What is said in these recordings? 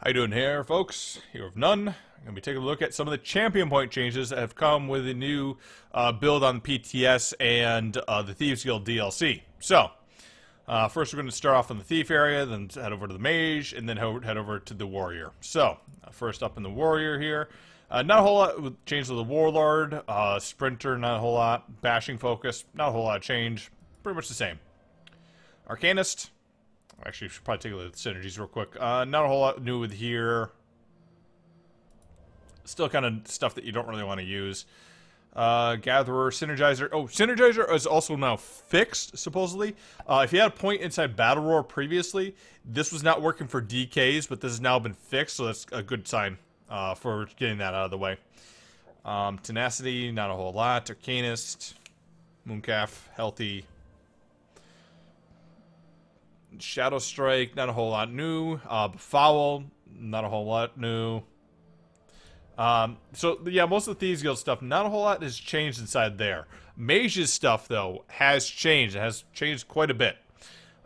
How you doing here, folks? Here with None. I'm going to be taking a look at some of the champion point changes that have come with the new build on PTS and the Thieves Guild DLC. So, first we're going to start off in the Thief area, then head over to the Mage, and then head over to the Warrior. So, first up in the Warrior here. Not a whole lot with change with the Warlord. Sprinter, not a whole lot. Bashing Focus, not a whole lot of change. Pretty much the same. Arcanist. Actually, we should probably take a look at the synergies real quick. Not a whole lot new with here. Still kind of stuff that you don't really want to use. Gatherer, Synergizer. Oh, Synergizer is also now fixed, supposedly. If you had a point inside Battle Roar previously, this was not working for DKs, but this has now been fixed, so that's a good sign for getting that out of the way. Tenacity, not a whole lot. Arcanist, Mooncalf, Healthy. Shadow Strike, not a whole lot new. Foul, not a whole lot new. So, yeah, most of the Thieves Guild stuff, not a whole lot has changed inside there. Mage's stuff, though, has changed. It has changed quite a bit.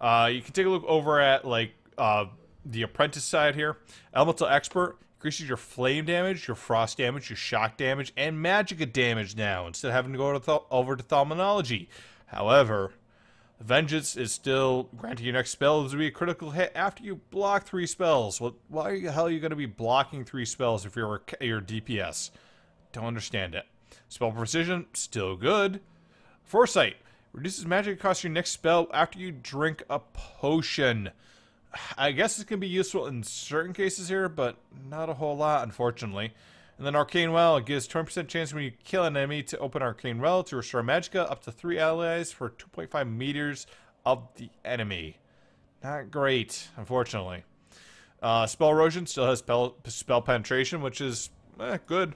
You can take a look over at, like, the Apprentice side here. Elemental Expert increases your flame damage, your frost damage, your shock damage, and magicka damage now, instead of having to go over to Thaumanology. However, Vengeance is still granting your next spell to be a critical hit after you block 3 spells. Well, why the hell are you going to be blocking 3 spells if you're your DPS? Don't understand it. Spell Precision, still good. Foresight, reduces magic cost your next spell after you drink a potion. I guess it can be useful in certain cases here, but not a whole lot, unfortunately. And then Arcane Well, it gives 20% chance when you kill an enemy to open Arcane Well to restore magicka up to 3 allies for 2.5 meters of the enemy. Not great, unfortunately. Spell Erosion still has spell penetration, which is good.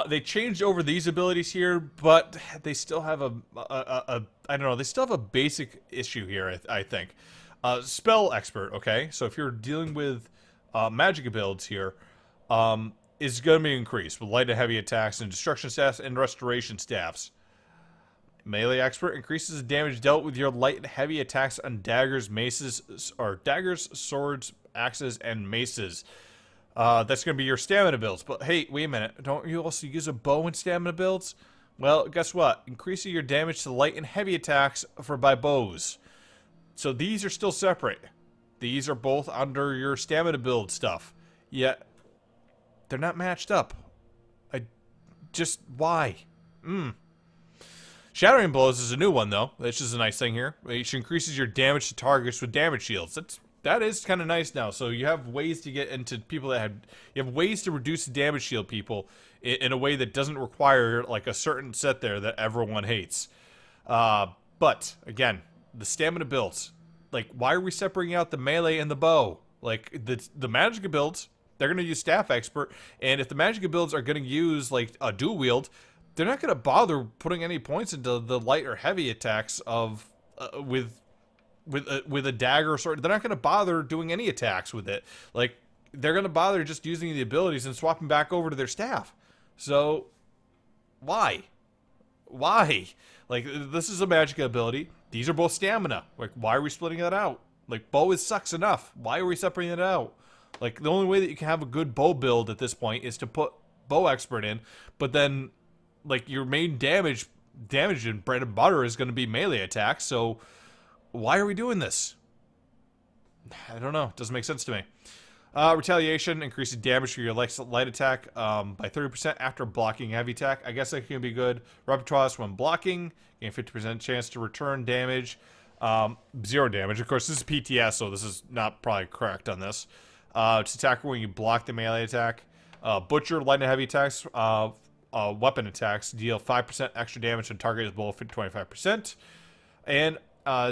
They changed over these abilities here, but they still have I don't know, they still have a basic issue here, I think. Spell Expert, okay? So if you're dealing with magic builds here, is going to be increased with light and heavy attacks and destruction staffs and restoration staffs. Melee Expert increases the damage dealt with your light and heavy attacks on daggers, maces, or daggers, swords, axes, and maces. That's going to be your stamina builds. But hey, wait a minute. Don't you also use a bow in stamina builds? Well, guess what? Increasing your damage to light and heavy attacks by bows. So these are still separate. These are both under your stamina build stuff. Yet they're not matched up. Why? Shattering Blows is a new one, though. Which is a nice thing here. Which increases your damage to targets with damage shields. That is kind of nice now. So you have ways to get into people that you have ways to reduce the damage shield people in a way that doesn't require, like, a certain set there that everyone hates. But, again, the stamina builds. Like, why are we separating out the melee and the bow? Like, the magicka builds, they're going to use Staff Expert, and if the magicka builds are going to use, like, a dual wield, they're not going to bother putting any points into the light or heavy attacks of with a dagger or sword. They're not going to bother doing any attacks with it. Like, they're going to bother just using the abilities and swapping back over to their staff. So, why? Why? Like, this is a magicka ability. These are both stamina. Like, why are we splitting that out? Like, bow sucks enough. Why are we separating it out? Like, the only way that you can have a good bow build at this point is to put Bow Expert in, but then, like, your main damage and bread and butter is going to be melee attacks, so why are we doing this? I don't know. It doesn't make sense to me. Retaliation increases damage for your light attack by 30% after blocking heavy attack. I guess that can be good. Repertoire when blocking, gain 50% chance to return damage. 0 damage. Of course, this is PTS, so this is not probably correct on this. It's attacker when you block the melee attack. Butcher, light and heavy attacks, weapon attacks deal 5% extra damage on target is below 25%. And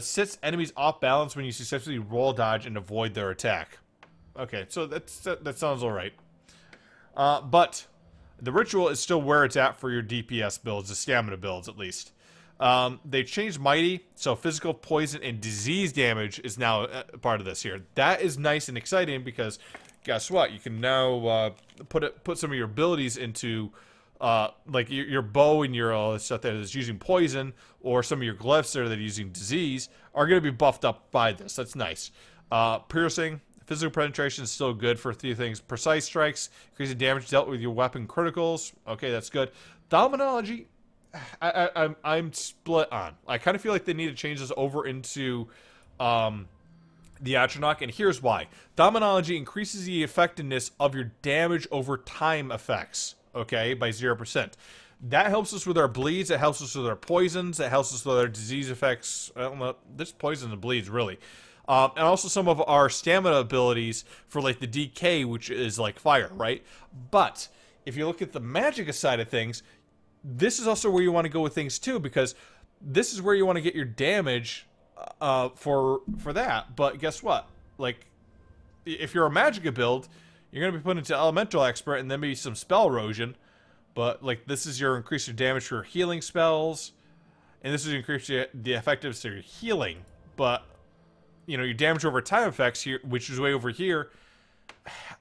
sets enemies off balance when you successfully roll dodge and avoid their attack. Okay, so that sounds alright. But the ritual is still where it's at for your DPS builds, the stamina builds at least. They changed Mighty, so physical, poison, and disease damage is now a part of this here. That is nice and exciting because, guess what? You can now put some of your abilities into, like your bow and your stuff that is using poison, or some of your glyphs that are using disease, are going to be buffed up by this. That's nice. Piercing, Physical penetration is still good for a few things. Precise strikes, increasing damage dealt with your weapon criticals. Okay, that's good. Dominology, I'm split on. I kind of feel like they need to change this over into the Atronach, and here's why. Dominology increases the effectiveness of your damage over time effects, okay, by 0%. That helps us with our bleeds, it helps us with our poisons, it helps us with our disease effects. I don't know, this poison and bleeds, really. And also some of our stamina abilities for, like, the DK, which is, like, fire, right? But if you look at the Magicka side of things, this is also where you want to go with things, too, because this is where you want to get your damage for that. But guess what? Like, if you're a Magicka build, you're going to be put into Elemental Expert and then maybe some Spell Erosion. But, like, this is your increase your damage for healing spells. And this is increase the effectiveness of your healing. But, you know, your damage over time effects here, which is way over here,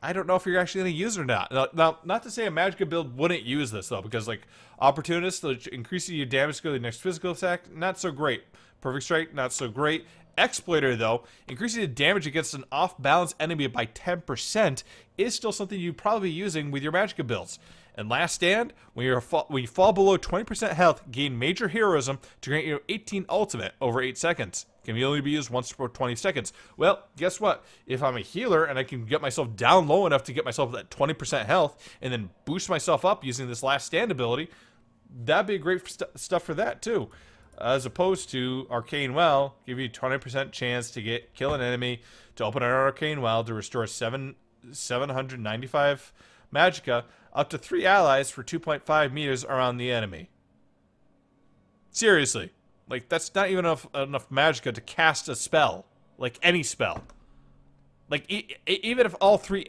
I don't know if you're actually going to use it or not. Now, not to say a Magicka build wouldn't use this, though, because, like, Opportunist, which increases your damage to go to the next physical attack, not so great. Perfect Strike, not so great. Exploiter, though, increasing the damage against an off-balance enemy by 10% is still something you'd probably be using with your Magicka builds. And Last Stand, when you fall below 20% health, gain Major Heroism to grant you 18 ultimate over 8 seconds. Can only be used once per 20 seconds. Well, guess what? If I'm a healer and I can get myself down low enough to get myself that 20% health and then boost myself up using this Last Stand ability, that'd be great stuff for that, too. As opposed to Arcane Well, give you 20% chance to kill an enemy, to open an Arcane Well, to restore 795 Magicka, up to 3 allies for 2.5 meters around the enemy. Seriously. Like, that's not even enough Magicka to cast a spell. Like, any spell. Like, even if all three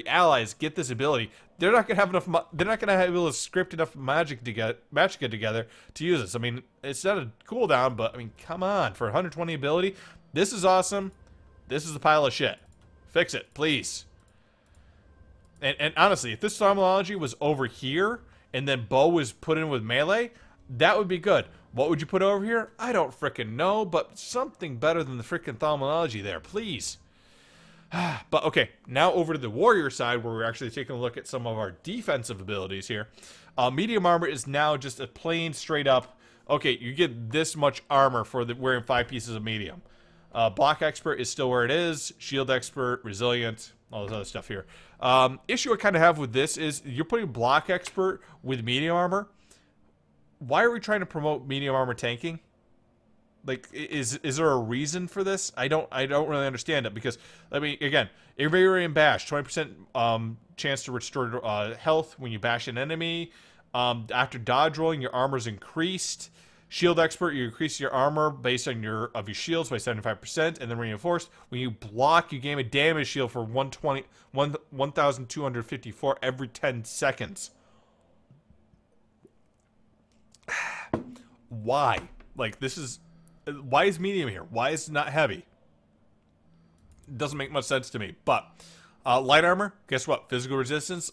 allies get this ability, they're not gonna have enough. They're not gonna be able to script enough Magicka together to use this. I mean, it's not a cooldown, but I mean, come on, for 120 ability, this is awesome. This is a pile of shit. Fix it, please. And honestly, if this Dominology was over here and then Bow was put in with melee, that would be good. What would you put over here? I don't frickin' know, but something better than the frickin' Dominology there, please. But okay, now over to the warrior side, where we're actually taking a look at some of our defensive abilities here. Medium armor is now just a plain straight up, okay, you get this much armor for wearing 5 pieces of medium. Block expert is still where it is. Shield expert, resilient, all this other stuff here. Issue I kind of have with this is you're putting block expert with medium armor. Why are we trying to promote medium armor tanking? Like, is there a reason for this? I don't really understand it, because, I mean, again, Invariant Bash, 20% chance to restore health when you bash an enemy. After dodge rolling, your armor's increased. Shield Expert, you increase your armor based on your shields by 75%, and then Reinforced, when you block, you gain a damage shield for 1,254 every 10 seconds. Why? Like, this is... Why is medium here? Why is it not heavy? It doesn't make much sense to me. But light armor, guess what? Physical resistance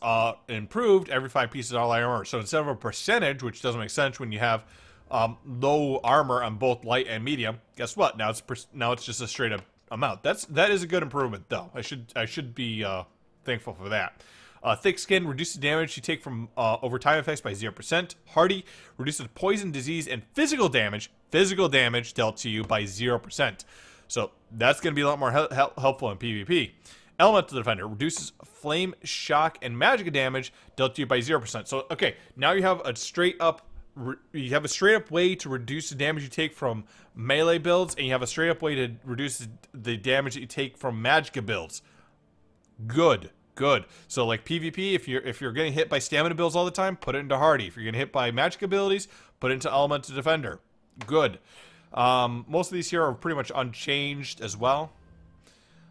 improved every 5 pieces of light armor. So instead of a percentage, which doesn't make sense when you have low armor on both light and medium, guess what? Now it's just a straight up amount. That is a good improvement, though. I should be thankful for that. Thick Skin reduces damage you take from over time effects by 0%. Hardy reduces poison, disease, and physical damage dealt to you by 0%. So that's going to be a lot more helpful in PvP. Elemental Defender reduces flame, shock, and Magicka damage dealt to you by 0%. So okay, now you have a straight up way to reduce the damage you take from melee builds, and you have a straight up way to reduce the damage that you take from Magicka builds. Good. So like PvP, if you're getting hit by stamina builds all the time, put it into Hardy. If you're getting hit by Magicka abilities, put it into Elemental Defender. Good. Most of these here are pretty much unchanged as well.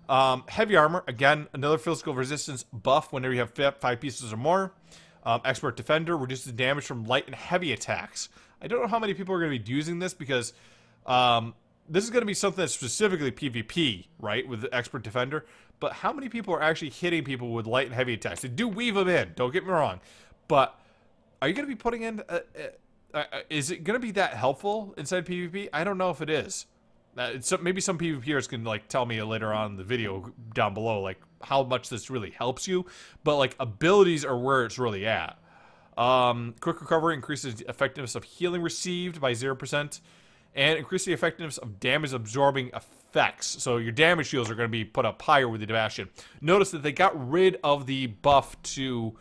Heavy armor, again, another physical resistance buff whenever you have 5 pieces or more. Expert Defender reduces damage from light and heavy attacks. I don't know how many people are going to be using this, because this is going to be something that's specifically PvP, right, with the Expert Defender. But how many people are actually hitting people with light and heavy attacks? They do weave them in, don't get me wrong. But are you going to be putting in... is it going to be that helpful inside PvP? I don't know if it is. Maybe some PvPers can like tell me later on in the video down below like how much this really helps you, but like abilities are where it's really at. Quick recovery increases the effectiveness of healing received by 0%, and increase the effectiveness of damage absorbing effects. So your damage shields are going to be put up higher with the Bastion. Notice that they got rid of the buff to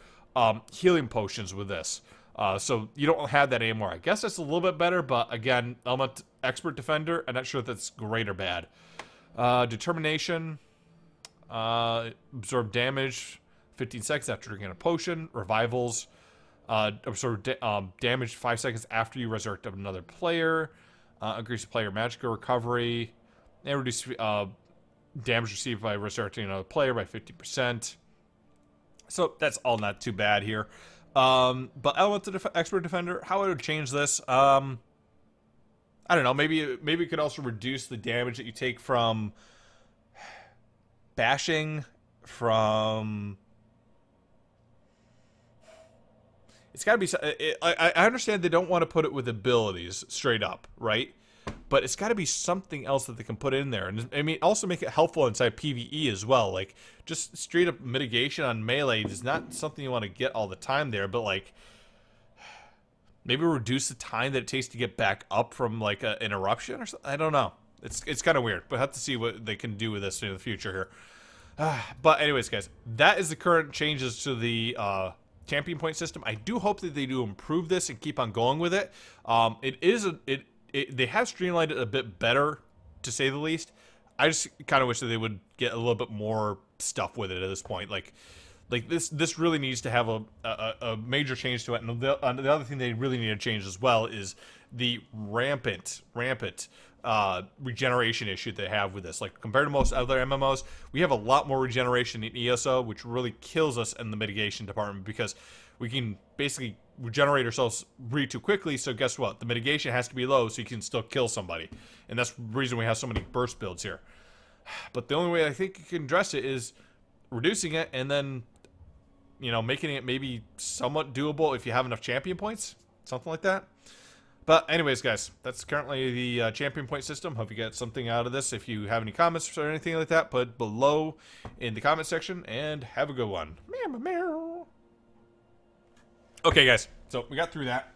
healing potions with this. So you don't have that anymore. I guess that's a little bit better, but again, Element Expert Defender, I'm not sure if that's great or bad. Determination, absorb damage 15 seconds after drinking a potion. Revivals, absorb damage 5 seconds after you resurrect another player. Increase player magical recovery, and reduce damage received by resurrecting another player by 50%. So that's all not too bad here. But Element Expert Defender, how I would change this, I don't know, maybe it could also reduce the damage that you take from bashing, from... It's got to be... I understand they don't want to put it with abilities straight up, right? But it's got to be something else that they can put in there. And I mean, also make it helpful inside PvE as well. Like, just straight up mitigation on melee is not something you want to get all the time there. But, like, maybe reduce the time that it takes to get back up from, like, an eruption or something. I don't know. It's kind of weird. But I have to see what they can do with this in the future here. But anyways, guys, that is the current changes to the... champion point system. I do hope that they do improve this and keep on going with it. They have streamlined it a bit better, to say the least. I just kind of wish that they would get a little bit more stuff with it at this point. Like this really needs to have a major change to it. And the other thing they really need to change as well is the rampant regeneration issue they have with this. Like, compared to most other MMOs, we have a lot more regeneration in ESO, which really kills us in the mitigation department, because we can basically regenerate ourselves really too quickly. So guess what? The mitigation has to be low so you can still kill somebody. And that's the reason we have so many burst builds here. But the only way I think you can address it is reducing it, and then, you know, making it maybe somewhat doable if you have enough champion points. Something like that. But anyways, guys, that's currently the champion point system. Hope you get something out of this. If you have any comments or anything like that, put below in the comment section, and have a good one. Okay, guys, so we got through that.